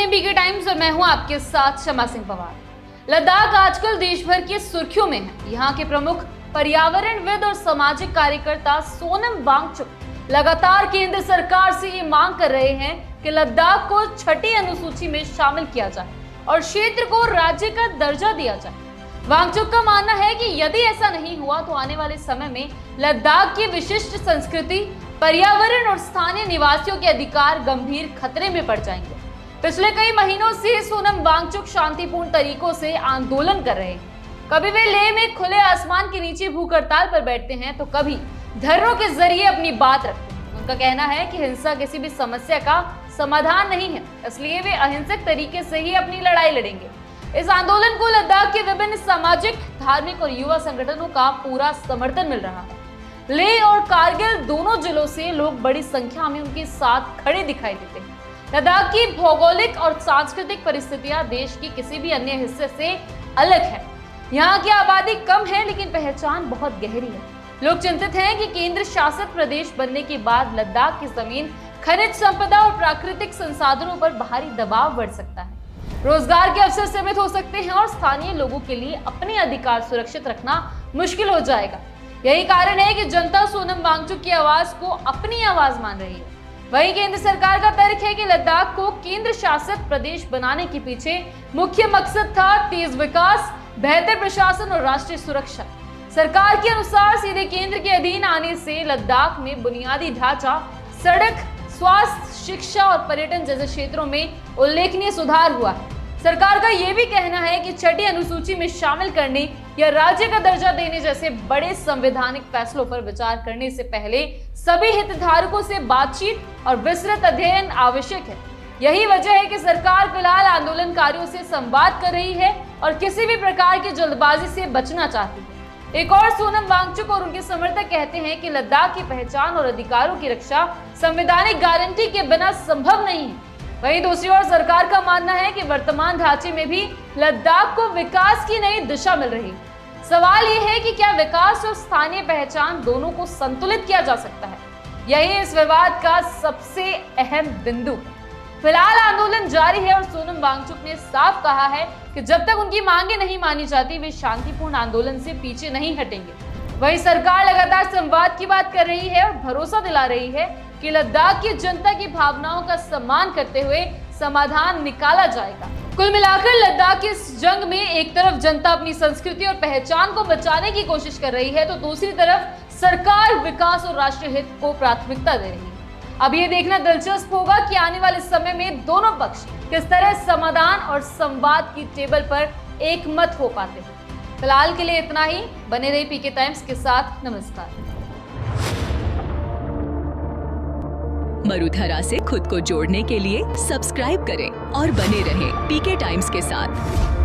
हैं BK times और मैं हूं आपके साथ शमा सिंह पवार। लद्दाख आजकल देश भर की सुर्खियों में है। यहाँ के प्रमुख पर्यावरणविद और सामाजिक कार्यकर्ता सोनम वांगचुक लगातार केंद्र सरकार से ये मांग कर रहे हैं कि लद्दाख को छठी अनुसूची में शामिल किया जाए और क्षेत्र को राज्य का दर्जा दिया जाए। वांगचुक का मानना है कि यदि ऐसा नहीं हुआ तो आने वाले समय में लद्दाख की विशिष्ट संस्कृति, पर्यावरण और स्थानीय निवासियों के अधिकार गंभीर खतरे में पड़ जाएंगे। पिछले कई महीनों से सोनम वांगचुक शांतिपूर्ण तरीकों से आंदोलन कर रहे हैं। कभी वे लेह में खुले आसमान के नीचे भूख हड़ताल पर बैठते हैं तो कभी धरनों के जरिए अपनी बात रखते हैं। उनका कहना है कि हिंसा किसी भी समस्या का समाधान नहीं है, इसलिए वे अहिंसक तरीके से ही अपनी लड़ाई लड़ेंगे। इस आंदोलन को लद्दाख के विभिन्न सामाजिक, धार्मिक और युवा संगठनों का पूरा समर्थन मिल रहा है। लेह और कारगिल दोनों जिलों से लोग बड़ी संख्या में उनके साथ खड़े दिखाई देते हैं। लद्दाख की भौगोलिक और सांस्कृतिक परिस्थितियां देश की किसी भी अन्य हिस्से से अलग है। यहाँ की आबादी कम है लेकिन पहचान बहुत गहरी है। लोग चिंतित हैं कि केंद्र शासित प्रदेश बनने के बाद लद्दाख की जमीन, खनिज संपदा और प्राकृतिक संसाधनों पर भारी दबाव बढ़ सकता है। रोजगार के अवसर सीमित हो सकते हैं और स्थानीय लोगों के लिए अपने अधिकार सुरक्षित रखना मुश्किल हो जाएगा। यही कारण है कि जनता सोनम वांगचुक की आवाज को अपनी आवाज मान रही है। वहीं केंद्र सरकार का तर्क है कि लद्दाख को केंद्र शासित प्रदेश बनाने के पीछे मुख्य मकसद था तेज विकास, बेहतर प्रशासन और राष्ट्रीय सुरक्षा। सरकार के अनुसार सीधे केंद्र के अधीन आने से लद्दाख में बुनियादी ढांचा, सड़क, स्वास्थ्य, शिक्षा और पर्यटन जैसे क्षेत्रों में उल्लेखनीय सुधार हुआ है। सरकार का यह भी कहना है कि छठी अनुसूची में शामिल करने या राज्य का दर्जा देने जैसे बड़े संवैधानिक फैसलों पर विचार करने से पहले सभी हितधारकों से बातचीत और विस्तृत अध्ययन आवश्यक है। यही वजह है कि सरकार फिलहाल आंदोलनकारियों से संवाद कर रही है और किसी भी प्रकार की जल्दबाजी से बचना चाहती है। एक और सोनम वांगचुक और उनके समर्थक कहते हैं कि लद्दाख की पहचान और अधिकारों की रक्षा संवैधानिक गारंटी के बिना संभव नहीं है। वहीं दूसरी ओर सरकार का मानना है कि वर्तमान ढांचे में भी लद्दाख को विकास की नई दिशा मिल रही है। सवाल यह है कि क्या विकास और स्थानीय पहचान दोनों को संतुलित किया जा सकता है? यही इस विवाद का सबसे अहम बिंदु है। फिलहाल आंदोलन जारी है और सोनम वांगचुक ने साफ कहा है कि जब तक उनकी मांगे नहीं मानी जाती वे शांतिपूर्ण आंदोलन से पीछे नहीं हटेंगे। वहीं सरकार लगातार संवाद की बात कर रही है और भरोसा दिला रही है कि लद्दाख की जनता की भावनाओं का सम्मान करते हुए समाधान निकाला जाएगा। कुल मिलाकर लद्दाख की इस जंग में एक तरफ जनता अपनी संस्कृति और पहचान को बचाने की कोशिश कर रही है तो दूसरी तरफ सरकार विकास और राष्ट्रीय हित को प्राथमिकता दे रही है। अब ये देखना दिलचस्प होगा कि आने वाले समय में दोनों पक्ष किस तरह समाधान और संवाद की टेबल पर एकमत हो पाते हैं। फिलहाल के लिए इतना ही। बने रही पीके टाइम्स के साथ। नमस्कार। मरुधरा से खुद को जोड़ने के लिए सब्सक्राइब करें और बने रहें पीके टाइम्स के साथ।